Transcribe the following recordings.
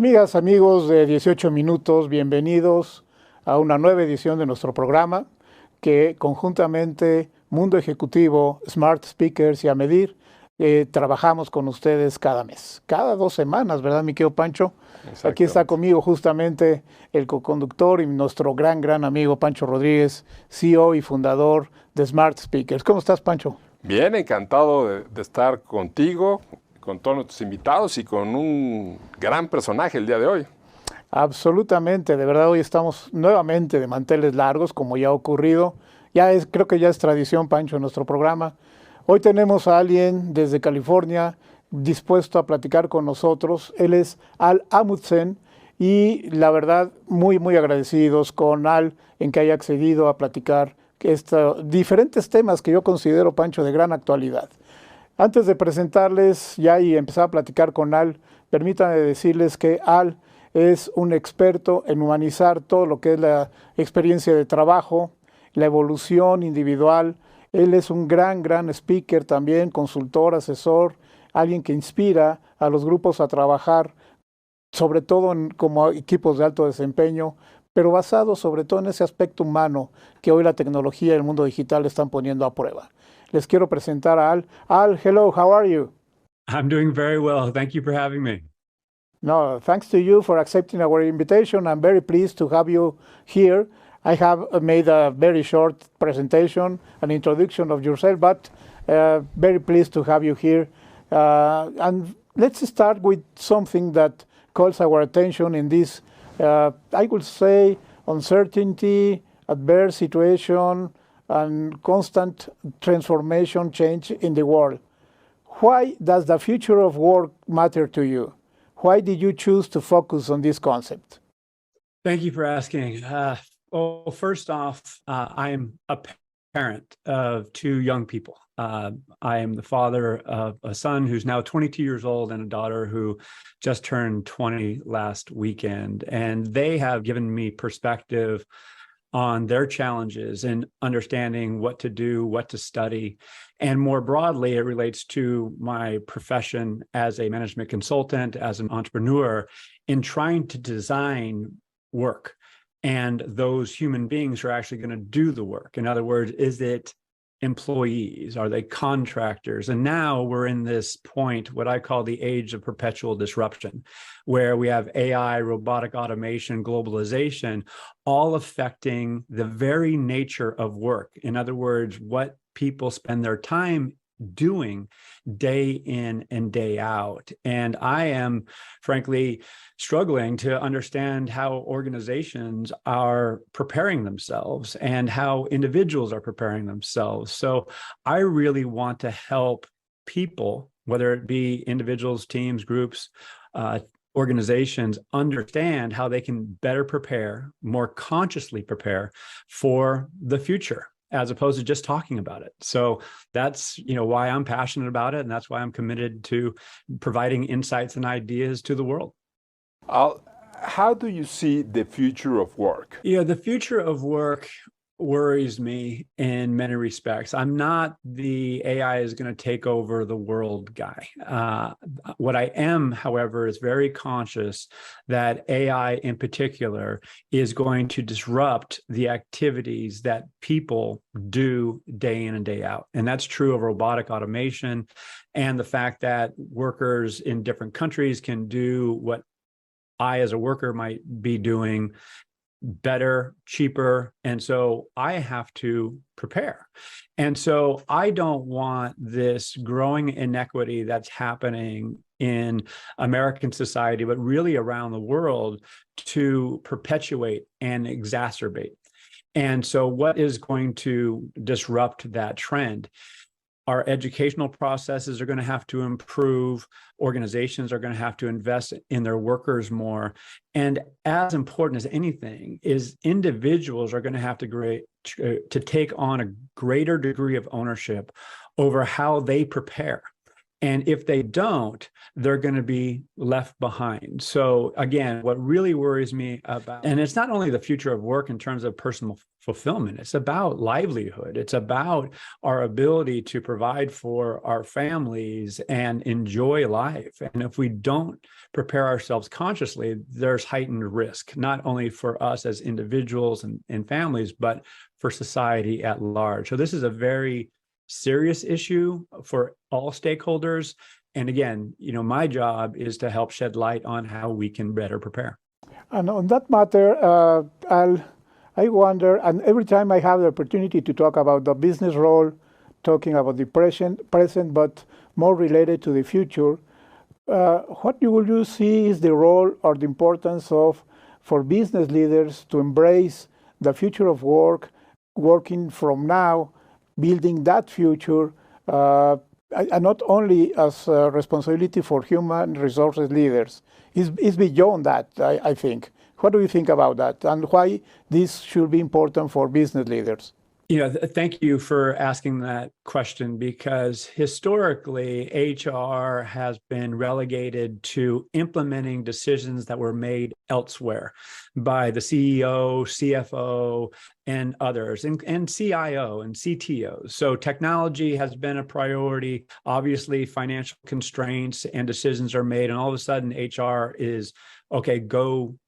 Amigas, amigos de 18 minutos, bienvenidos a una nueva edición de nuestro programa que conjuntamente Mundo Ejecutivo, Smart Speakers y A Medir trabajamos con ustedes cada mes, cada 2 semanas, ¿verdad, mi querido Pancho? Aquí está conmigo justamente el coconductor y nuestro gran amigo Pancho Rodríguez, CEO y fundador de Smart Speakers. ¿Cómo estás, Pancho? Bien, encantado de estar contigo, con todos nuestros invitados y con un gran personaje el día de hoy. Absolutamente, de verdad hoy estamos nuevamente de manteles largos, como ya ha ocurrido. Creo que ya es tradición, Pancho, en nuestro programa. Hoy tenemos a alguien desde California dispuesto a platicar con nosotros. Él es Adamsen y la verdad muy agradecidos con Al en que haya accedido a platicar diferentes temas que yo considero, Pancho, de gran actualidad. Antes de presentarles ya y empezar a platicar con Al, permítanme decirles que Al es un experto en humanizar todo lo que es la experiencia de trabajo, la evolución individual. Él es un gran speaker también, consultor, asesor, alguien que inspira a los grupos a trabajar, sobre todo como equipos de alto desempeño, pero basado sobre todo en ese aspecto humano que hoy la tecnología y el mundo digital están poniendo a prueba. Les quiero presentar a Al. Al, hello, how are you? I'm doing very well. Thank you for having me. No, thanks to you for accepting our invitation. I'm very pleased to have you here. I have made a very short presentation, an introduction of yourself, but very pleased to have you here. And let's start with something that calls our attention in this, I would say, uncertainty, adverse situation, and constant transformation, change in the world. Why does the future of work matter to you? Why did you choose to focus on this concept? Thank you for asking. First off, I am a parent of 2 young people. I am the father of a son who's now 22 years old and a daughter who just turned 20 last weekend. And they have given me perspective on their challenges and understanding what to do, what to study. And more broadly, it relates to my profession as a management consultant, as an entrepreneur, in trying to design work. And those human beings who are actually going to do the work. In other words, is it employees? Are they contractors? And now we're in this point, what I call the age of perpetual disruption, where we have AI, robotic automation, globalization, all affecting the very nature of work. In other words, what people spend their time doing day in and day out. And I am, frankly, struggling to understand how organizations are preparing themselves and how individuals are preparing themselves. So I really want to help people, whether it be individuals, teams, groups, organizations, understand how they can better prepare, more consciously prepare for the future, as opposed to just talking about it. So that's why I'm passionate about it, and that's why I'm committed to providing insights and ideas to the world. How do you see the future of work? The future of work worries me in many respects. I'm not the AI is going to take over the world guy. What I am, however, is very conscious that AI in particular is going to disrupt the activities that people do day in and day out. And that's true of robotic automation and the fact that workers in different countries can do what I as a worker might be doing better, cheaper. And so I have to prepare. And so I don't want this growing inequity that's happening in American society, but really around the world, to perpetuate and exacerbate. And so what is going to disrupt that trend? Our educational processes are going to have to improve. Organizations are going to have to invest in their workers more. And as important as anything is individuals are going to have to take on a greater degree of ownership over how they prepare. And if they don't, they're going to be left behind. So again, what really worries me about, and it's not only the future of work in terms of personal fulfillment, it's about livelihood. It's about our ability to provide for our families and enjoy life. And if we don't prepare ourselves consciously, there's heightened risk, not only for us as individuals and families, but for society at large. So this is a very serious issue for all stakeholders. And again, my job is to help shed light on how we can better prepare. And on that matter, I wonder, and every time I have the opportunity to talk about the business role, talking about the present, but more related to the future, what will you see is the role or the importance for business leaders to embrace the future of work, working from now, building that future, and not only as a responsibility for human resources leaders. It's beyond that, I think. What do you think about that, and why this should be important for business leaders? Thank you for asking that question, because historically, HR has been relegated to implementing decisions that were made elsewhere by the CEO, CFO, and others, and CIO and CTO. So technology has been a priority. Obviously, financial constraints and decisions are made, and all of a sudden, HR is, okay, go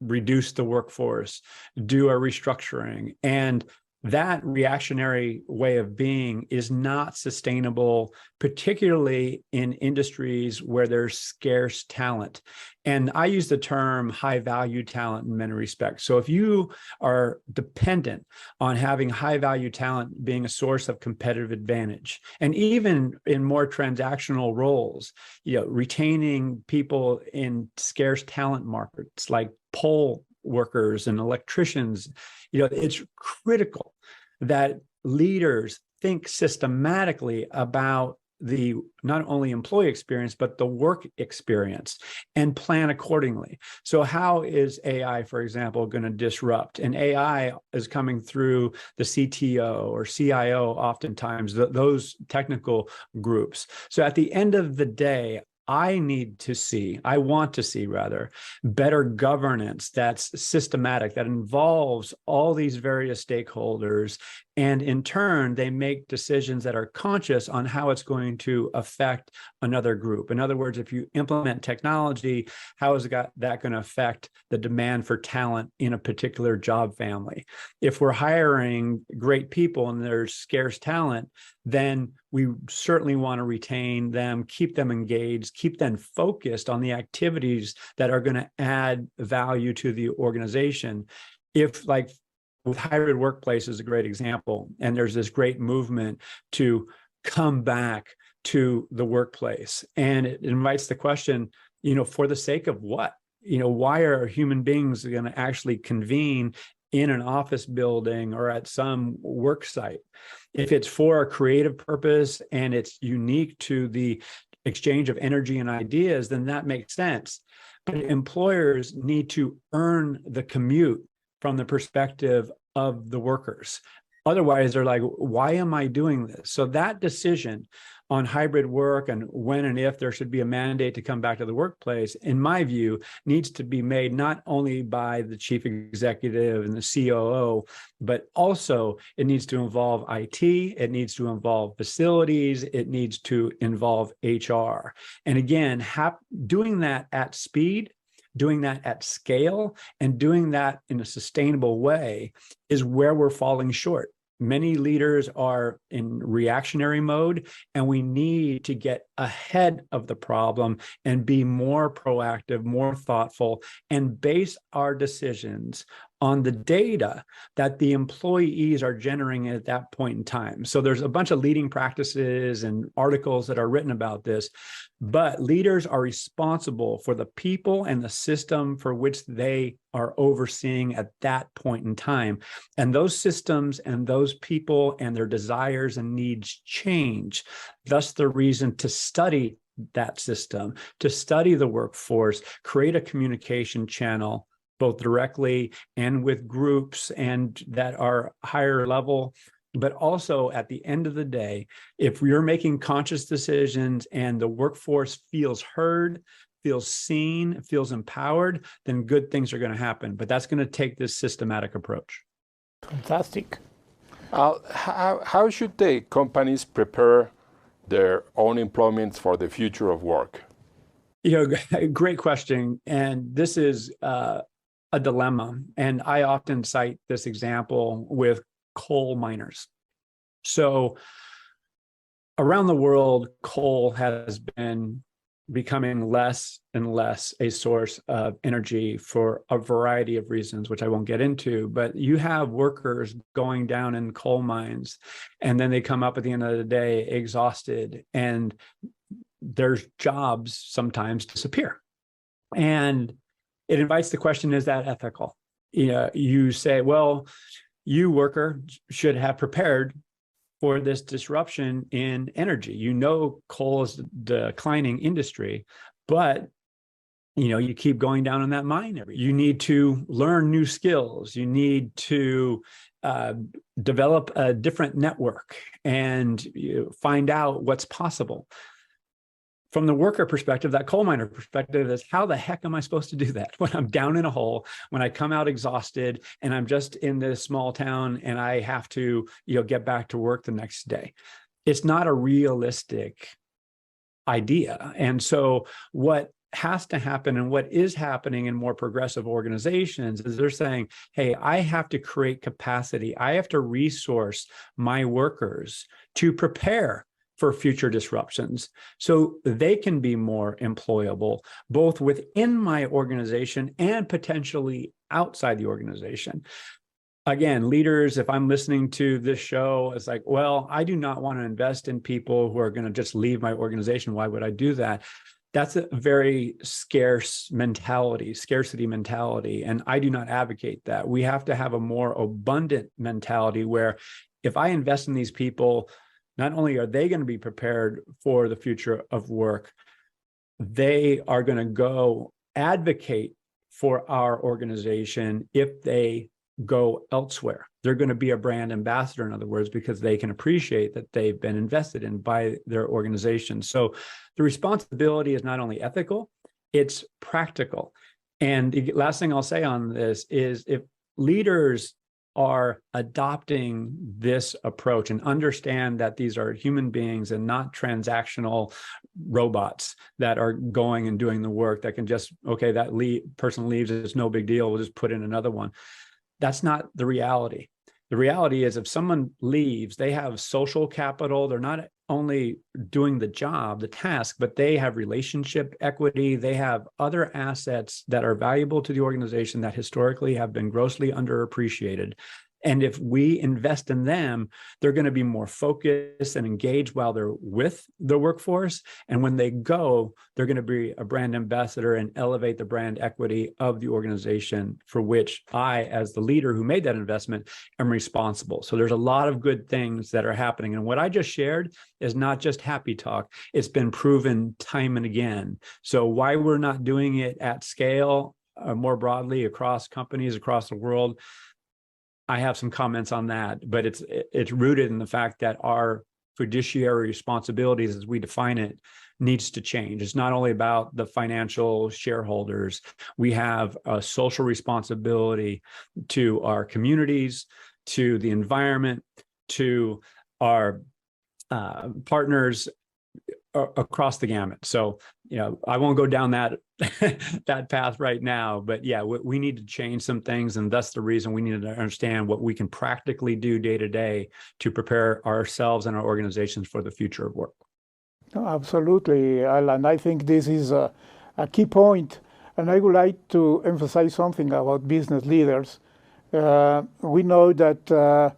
reduce the workforce, do a restructuring. And that reactionary way of being is not sustainable, particularly in industries where there's scarce talent. And I use the term high value talent in many respects. So if you are dependent on having high value talent being a source of competitive advantage, and even in more transactional roles, retaining people in scarce talent markets like poll workers and electricians, it's critical that leaders think systematically about the not only employee experience, but the work experience, and plan accordingly. So how is AI, for example, going to disrupt? And AI is coming through the CTO or CIO, oftentimes, those technical groups. So at the end of the day, I want to see better governance that's systematic, that involves all these various stakeholders. And in turn, they make decisions that are conscious on how it's going to affect another group. In other words, if you implement technology, how is that going to affect the demand for talent in a particular job family? If we're hiring great people and there's scarce talent, then we certainly want to retain them, keep them engaged, keep them focused on the activities that are going to add value to the organization. If, like, with hybrid workplace is a great example, and there's this great movement to come back to the workplace, and it invites the question, for the sake of what? Why are human beings going to actually convene in an office building or at some work site? If it's for a creative purpose and it's unique to the exchange of energy and ideas, then that makes sense. But employers need to earn the commute from the perspective of the workers. Otherwise, they're like, why am I doing this? So that decision on hybrid work and when and if there should be a mandate to come back to the workplace, in my view, needs to be made not only by the chief executive and the COO, but also it needs to involve IT, it needs to involve facilities, it needs to involve HR. And again, doing that at speed, doing that at scale, and doing that in a sustainable way is where we're falling short. Many leaders are in reactionary mode, and we need to get ahead of the problem and be more proactive, more thoughtful, and base our decisions on the data that the employees are generating at that point in time. So there's a bunch of leading practices and articles that are written about this, but leaders are responsible for the people and the system for which they are overseeing at that point in time. And those systems and those people and their desires and needs change. Thus, the reason to study that system, to study the workforce, create a communication channel, both directly and with groups and that are higher level, But also at the end of the day, if you're making conscious decisions and the workforce feels heard, feels seen, feels empowered, then good things are going to happen. But that's going to take this systematic approach. Fantastic. How should the companies prepare their own employment for the future of work? Great question. And this is a dilemma. And I often cite this example with coal miners. So around the world, coal has been becoming less and less a source of energy for a variety of reasons, which I won't get into. But you have workers going down in coal mines, and then they come up at the end of the day exhausted, and their jobs sometimes disappear. And it invites the question, is that ethical? You say, well, you worker should have prepared for this disruption in energy. Coal is a declining industry, but you keep going down in that mine. You need to learn new skills. You need to develop a different network and find out what's possible. From the worker perspective, that coal miner perspective is, how the heck am I supposed to do that when I'm down in a hole, when I come out exhausted, and I'm just in this small town and I have to, get back to work the next day? It's not a realistic idea. And so what has to happen, and what is happening in more progressive organizations, is they're saying, hey, I have to create capacity. I have to resource my workers to prepare for future disruptions so they can be more employable, both within my organization and potentially outside the organization. Again, leaders, if I'm listening to this show, it's like, well, I do not want to invest in people who are going to just leave my organization. Why would I do that? That's a very scarcity mentality. And I do not advocate that. We have to have a more abundant mentality where if I invest in these people, not only are they going to be prepared for the future of work, they are going to go advocate for our organization if they go elsewhere. They're going to be a brand ambassador, in other words, because they can appreciate that they've been invested in by their organization. So the responsibility is not only ethical, it's practical. And the last thing I'll say on this is, if leaders are adopting this approach and understand that these are human beings and not transactional robots that are going and doing the work that can just, okay, that person leaves, it's no big deal, we'll just put in another one. That's not the reality. The reality is, if someone leaves, they have social capital. They're not only doing the job, the task, but they have relationship equity. They have other assets that are valuable to the organization that historically have been grossly underappreciated. And if we invest in them, they're going to be more focused and engaged while they're with the workforce. And when they go, they're going to be a brand ambassador and elevate the brand equity of the organization, for which I, as the leader who made that investment, am responsible. So there's a lot of good things that are happening. And what I just shared is not just happy talk. It's been proven time and again. So why we're not doing it at scale, more broadly across companies across the world, I have some comments on that, but it's rooted in the fact that our fiduciary responsibilities, as we define it, needs to change. It's not only about the financial shareholders. We have a social responsibility to our communities, to the environment, to our partners across the gamut. So, I won't go down that that path right now, but yeah, we need to change some things, and that's the reason we need to understand what we can practically do day to day to prepare ourselves and our organizations for the future of work. No, absolutely, Alan. I think this is a key point, and I would like to emphasize something about business leaders. We know that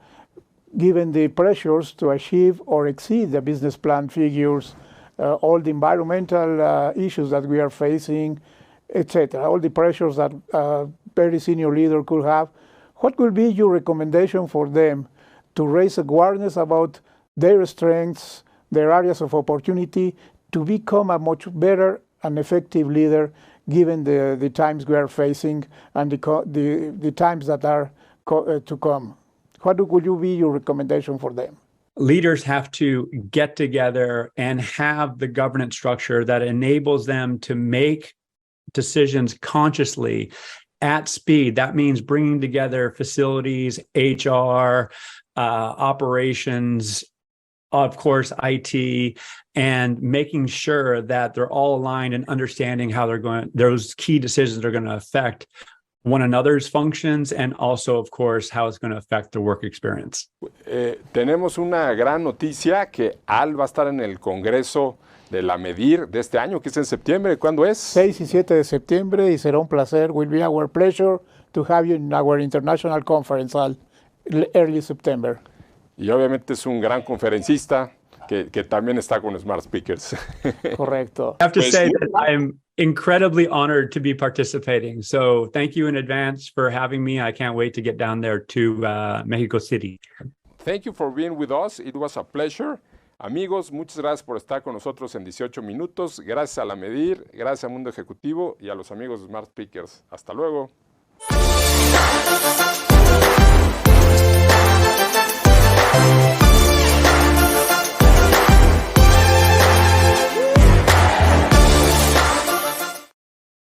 given the pressures to achieve or exceed the business plan figures, all the environmental issues that we are facing, etc., all the pressures that a very senior leader could have, what will be your recommendation for them to raise awareness about their strengths, their areas of opportunity, to become a much better and effective leader given the times we are facing and the times that are to come? what would you be your recommendation for them? Leaders have to get together and have the governance structure that enables them to make decisions consciously at speed. That means bringing together facilities, HR, operations, of course, IT, and making sure that they're all aligned and understanding how those key decisions are going to affect one another's functions and also, of course, how it's going to affect the work experience. Tenemos una gran noticia que Al va a estar en el Congreso de la Medir de este año, que es en septiembre. ¿Cuándo es? 6 y 7 de septiembre y será un placer. Will be our pleasure to have you in our international conference early September. Y obviamente es un gran conferencista que también está con Smart Speakers. Correcto. I have to say that I'm incredibly honored to be participating. So thank you in advance for having me. I can't wait to get down there to Mexico City. Thank you for being with us. It was a pleasure. Amigos, muchas gracias por estar con nosotros en 18 minutos. Gracias a la Medir, gracias a Mundo Ejecutivo y a los amigos de Smart Speakers. Hasta luego.